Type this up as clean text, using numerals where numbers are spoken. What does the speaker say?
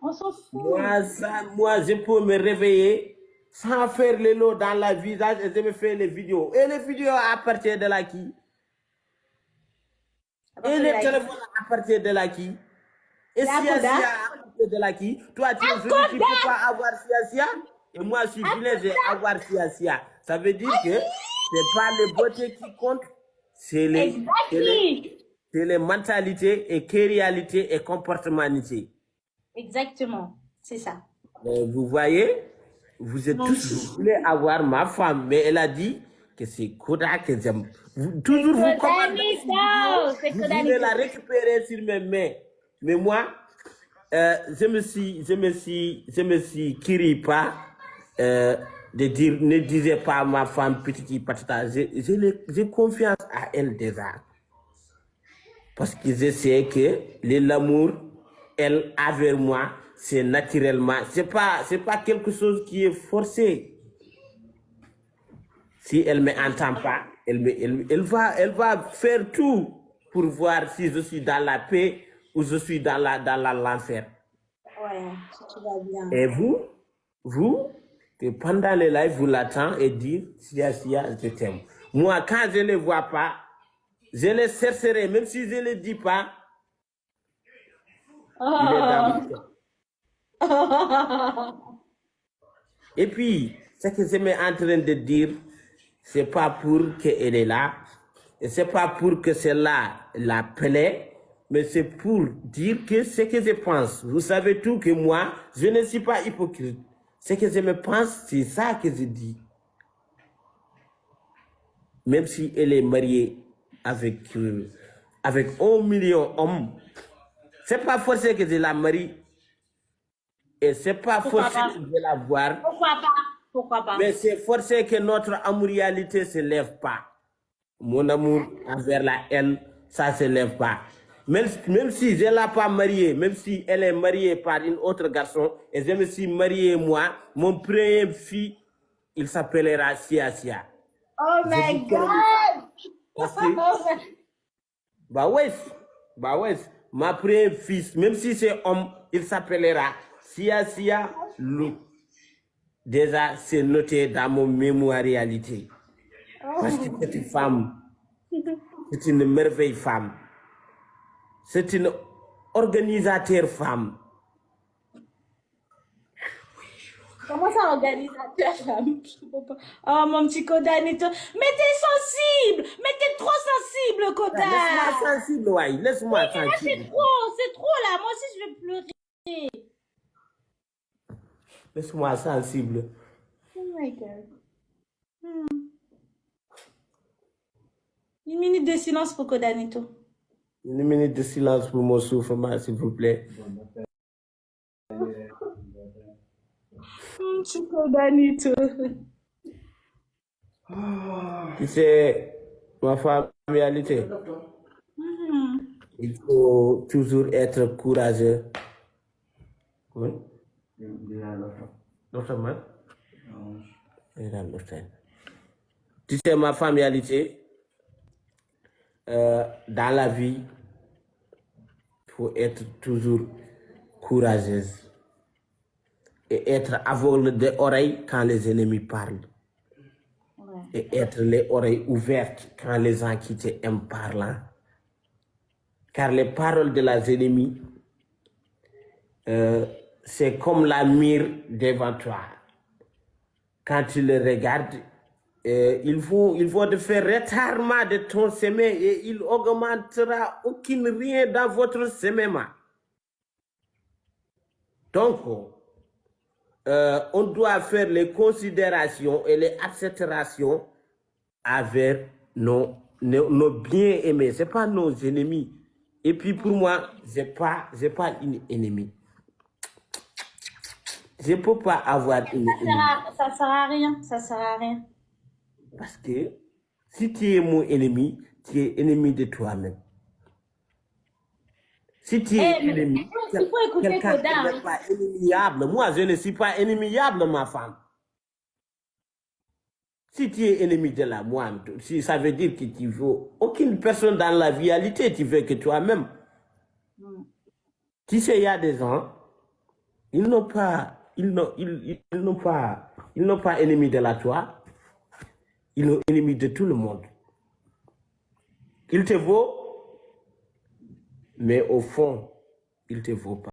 On s'en fout. Moi, je peux me réveiller sans faire les lots dans le visage et je me fais les vidéos. Et les vidéos appartiennent de la qui? Et les téléphones appartiennent de la qui? Et si appartient de la qui? Toi, tu es joli, tu ne peux pas avoir sia. Et moi, je suis vilain, je vais avoir sia. Ça veut dire que ce n'est pas les beautés qui comptent, c'est les mentalités et réalités et comportementalités. Exactement, c'est ça. Vous voyez, vous êtes tous, vous voulez avoir ma femme, mais elle a dit que c'est Koda que j'aime. Toujours vous commandez, vous voulez la récupérer sur mes mains. Mais moi, je me suis kiri pas de dire, ne disais pas à ma femme petite patata. J'ai confiance à elle déjà. Parce que je sais que l'amour, elle, avec moi, c'est naturellement. C'est pas quelque chose qui est forcé. Si elle ne m'entend pas, elle va faire tout pour voir si je suis dans la paix ou je suis dans l'enfer. Ouais, tout va bien. Et vous, que pendant les lives, vous l'attendez et dire, Sia, je t'aime. Moi, quand je ne les vois pas, je les chercherai, même si je ne les dis pas. Il est dans mon cœur. Et puis, ce que je suis en train de dire, c'est pas pour qu'elle est là, et c'est pas pour que celle-là la plaît, mais c'est pour dire que ce que je pense. Vous savez tout que moi, je ne suis pas hypocrite. Ce que je me pense, c'est ça que je dis. Même si elle est mariée avec 1 million d'hommes, c'est pas forcé que je la marie. Et c'est pas forcé de la voir. Pourquoi pas? Mais c'est forcé que notre amourialité ne se lève pas. Mon amour envers elle, ça ne se lève pas. Même si je ne l'ai pas mariée, même si elle est mariée par une autre garçon, et je me suis marié moi, mon premier fils, il s'appellera Sia. Oh my God! Parce que, bah ouais, ma première fils, même si c'est homme, il s'appellera Sia Lou. Déjà, c'est noté dans mon mémoire réalité. Parce que cette femme, c'est une merveille femme. C'est une organisateur femme. Comment ça, organisateur femme? Oh, mon petit Koda Nito. Mais t'es sensible! Mais t'es trop sensible, Koda! Laisse-moi sensible, ouais. Laisse-moi sensible. C'est trop là. Moi aussi, je vais pleurer. Laisse-moi sensible. Oh my God. Une minute de silence pour Koda Nito. Une minute de silence pour mon soufflement, s'il vous plaît. Petit Koda Nito. Tu sais, ma familialité, il faut toujours être courageux. Oui. Tu sais, ma familialité, dans la vie, il faut être toujours courageuse et être aveugle des oreilles quand les ennemis parlent. Ouais. Et être les oreilles ouvertes quand les gens qui t'aiment parlent. Car les paroles de les ennemis, c'est comme la mire devant toi. Quand tu le regardes, il faut te faire retardement de ton semin et il augmentera aucun rien dans votre semin. Donc, on doit faire les considérations et les acceptations avec nos bien-aimés. Ce n'est pas nos ennemis. Et puis pour moi, je n'ai pas une ennemie. Je ne peux pas avoir une ennemie. Ça sert à rien. Ça sert à rien. Parce que si tu es mon ennemi, tu es ennemi de toi-même. Si tu es ennemi, quelqu'un qui n'est pas ennemyable. Moi, je ne suis pas ennemyable, ma femme. Si tu es ennemi de la moi, si ça veut dire que tu veux aucune personne dans la réalité, tu veux que toi-même. Tu sais, il y a des gens, Ils n'ont pas, ils n'ont pas ennemi de la toi. Ils ont ennemi de tout le monde. Il te vaut, mais au fond, il te vaut pas.